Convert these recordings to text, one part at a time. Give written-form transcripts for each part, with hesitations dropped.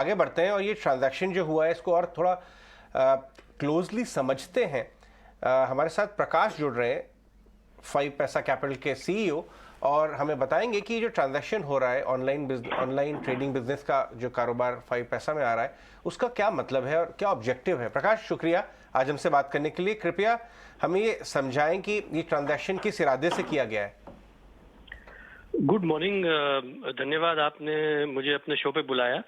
आगे बढ़ते हैं और ये ट्रांजैक्शन जो हुआ है इसको और थोड़ा क्लोजली समझते हैं। हमारे साथ प्रकाश जुड़ रहे हैं, 5 पैसा कैपिटल के सीईओ, और हमें बताएंगे कि जो ट्रांजैक्शन हो रहा है ऑनलाइन ट्रेडिंग बिजनेस का जो कारोबार 5 पैसा में आ रहा है उसका क्या मतलब है और क्या ऑब्जेक्टिव है। प्रकाश, शुक्रिया आज हमसे बात करने के लिए। कृपया हमें ये समझाएं कि ये ट्रांजैक्शन किस इरादे से किया गया है। Good morning. धन्यवाद आपने मुझे अपने शो पे बुलाया।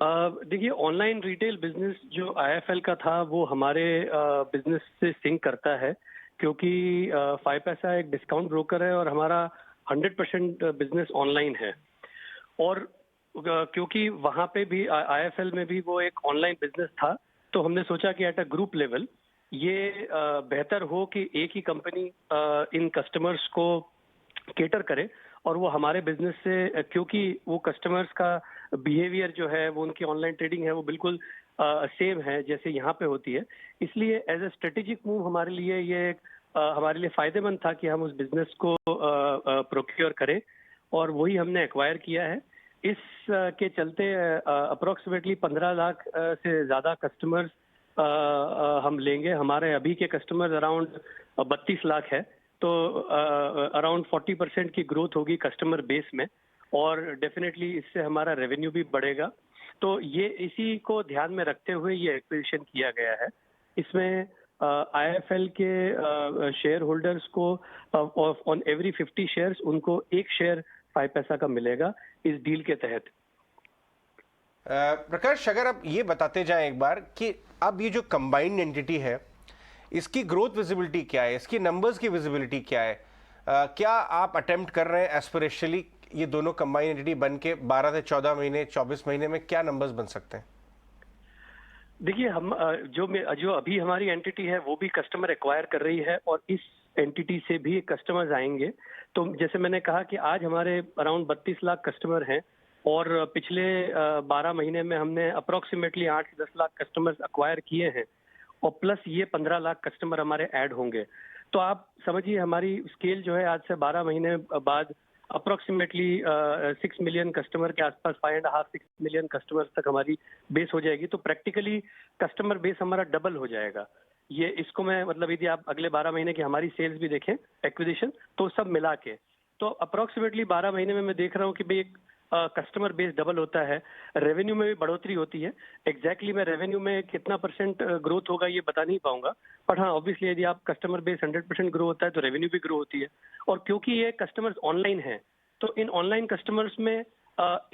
देखिए, ऑनलाइन रिटेल बिजनेस जो आईएफएल का था वो हमारे बिजनेस से सिंक करता है, क्योंकि 5 पैसा एक डिस्काउंट ब्रोकर है और हमारा 100% बिजनेस ऑनलाइन है। और क्योंकि वहाँ पे भी आईएफएल में भी वो एक ऑनलाइन बिजनेस था, तो हमने सोचा कि एट अ ग्रुप लेवल ये बेहतर हो कि एक ही कंपनी इन कस्टमर्स को केटर करे और वो हमारे बिजनेस से, क्योंकि वो कस्टमर्स का बिहेवियर जो है वो उनकी ऑनलाइन ट्रेडिंग है वो बिल्कुल सेम है जैसे यहाँ पे होती है, इसलिए एज ए स्ट्रेटेजिक मूव हमारे लिए ये हमारे लिए फायदेमंद था कि हम उस बिजनेस को प्रोक्योर करें, और वही हमने एक्वायर किया है। इस के चलते अप्रोक्सीमेटली 15 लाख से ज्यादा कस्टमर्स हम लेंगे। हमारे अभी के कस्टमर्स अराउंड 32 लाख है, तो अराउंड 40% की ग्रोथ होगी कस्टमर बेस में, और डेफिनेटली इससे हमारा रेवेन्यू भी बढ़ेगा। तो ये इसी को ध्यान में रखते हुए ये एक्विजिशन किया गया है। इसमें आईएफएल के शेयर होल्डर्स को ऑन एवरी 50 शेयर्स उनको एक शेयर 5 पैसा का मिलेगा इस डील के तहत। प्रकाश, अगर आप ये बताते जाएं एक बार कि अब ये जो कंबाइंड एंटिटी है इसकी ग्रोथ विजिबिलिटी क्या है, इसकी नंबर्स की विजिबिलिटी क्या है, क्या आप अटेम्प्ट कर रहे हैं एस्पिरेशनली ये दोनों कंबाइंड एंटिटी बन के 12 से 14 महीने 24 महीने में क्या नंबर्स बन सकते हैं? देखिए, हम जो अभी हमारी एंटिटी है वो भी कस्टमर एक्वायर कर रही है और इस एंटिटी से भी कस्टमर्स आएंगे। तो जैसे मैंने कहा कि आज हमारे अराउंड 32 लाख कस्टमर हैं और पिछले 12 महीने में हमने अप्रोक्सीमेटली 8 से 10 लाख कस्टमर्स एक्वायर किए हैं, और प्लस ये 15 लाख कस्टमर हमारे ऐड होंगे। तो आप समझिए हमारी स्केल जो है आज से 12 महीने बाद अप्रोक्सीमेटली 6 मिलियन कस्टमर के आसपास, 5.5-6 मिलियन कस्टमर्स तक हमारी बेस हो जाएगी। तो प्रैक्टिकली कस्टमर बेस हमारा डबल हो जाएगा। ये इसको मैं मतलब यदि आप अगले 12 महीने की हमारी सेल्स भी देखें, एक्विजिशन, तो सब मिला के तो अप्रोक्सीमेटली 12 महीने में मैं देख रहा हूँ कि भाई एक कस्टमर बेस डबल होता है, रेवेन्यू में भी बढ़ोतरी होती है। एग्जैक्टली मैं रेवेन्यू में कितना परसेंट ग्रोथ होगा ये बता नहीं पाऊंगा, बट हाँ, ऑब्वियसली यदि आप कस्टमर बेस 100% ग्रो होता है तो रेवेन्यू भी ग्रो होती है। और क्योंकि ये कस्टमर्स ऑनलाइन है, तो इन ऑनलाइन कस्टमर्स में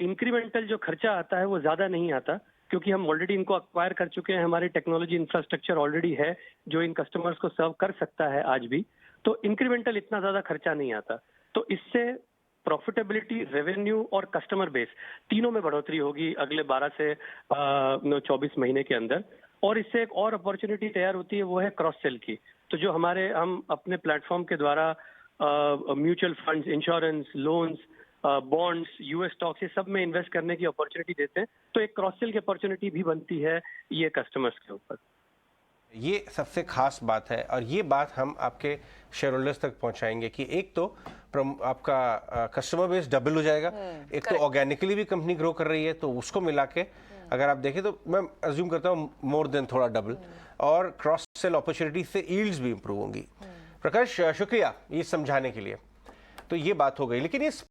इंक्रीमेंटल जो खर्चा आता है वो ज्यादा नहीं आता, क्योंकि हम ऑलरेडी इनको अक्वायर कर चुके हैं। हमारी टेक्नोलॉजी इंफ्रास्ट्रक्चर ऑलरेडी है जो इन कस्टमर्स को सर्व कर सकता है आज भी, तो इंक्रीमेंटल इतना ज्यादा खर्चा नहीं आता। तो इससे प्रॉफिटेबिलिटी, रेवेन्यू और कस्टमर बेस तीनों में बढ़ोतरी होगी अगले 12 से 24 महीने के अंदर। और इससे एक और अपॉर्चुनिटी तैयार होती है, वो है क्रॉस सेल की। तो जो हम अपने प्लेटफॉर्म के द्वारा mutual funds, insurance, loans, bonds, US stocks, ये सब में इन्वेस्ट करने की अपॉर्चुनिटी देते हैं, तो एक क्रॉस सेल की अपॉर्चुनिटी भी बनती है ये कस्टमर्स के ऊपर। ये सबसे खास बात है और ये बात हम आपके शेयर होल्डर्स तक पहुंचाएंगे कि एक तो आपका कस्टमर बेस डबल हो जाएगा, एक तो ऑर्गेनिकली भी कंपनी ग्रो कर रही है, तो उसको मिला के अगर आप देखें तो मैं अज्यूम करता हूँ मोर देन थोड़ा डबल, और क्रॉस सेल अपॉर्चुनिटी से यील्ड्स भी इंप्रूव होंगी। प्रकाश, शुक्रिया ये समझाने के लिए। तो ये बात हो गई, लेकिन इस